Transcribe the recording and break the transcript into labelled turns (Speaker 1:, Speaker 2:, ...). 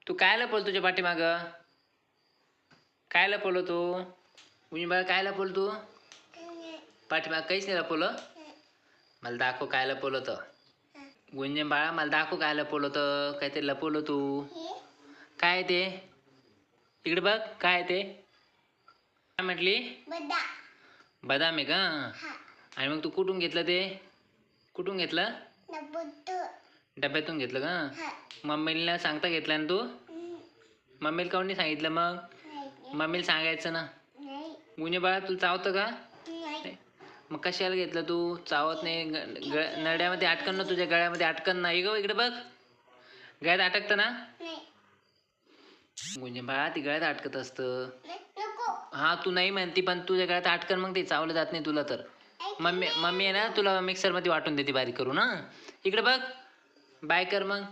Speaker 1: तू काय लपवलं तुझ्या पाठीमाग? काय लपवलं तू? गुंजन बाळा काय लपवलं तू? पाठीमाग काहीच नाही लपवलं. मला दाखव काय लपवलं तर. गुंजन बाळा मला दाखव काय लपवलं तर. काहीतरी लपवलं तू. काय ते? इकडे बघ काय ते. काय म्हटली? बदाम आहे का? आणि मग तू कुठून घेतलं ते? कुठून घेतलं? डब्यातून घेतलं का? मम्मीला सांगता घेतलं ना तू? मम्मीला काऊन नाही सांगितलं मग? मम्मीला सांगायचं ना. गुंजन बाळा तुला चावतं का? मग कशाला घेतलं तू? चावत नाही. नड्यामध्ये अटकन ना, तुझ्या गळ्यामध्ये अटकन ना. इकडे बघ गळ्यात अटकतं ना. गुंजन बाळा ती गळ्यात अटकत असतं. हा तू नाही म्हणती पण तुझ्या गळ्यात अटकन, मग ते चावलं जात नाही तुला तर. मम्मी आहे ना तुला मिक्सरमध्ये वाटून देते बारीक करून. हा इकडे बघ बाय कर मग.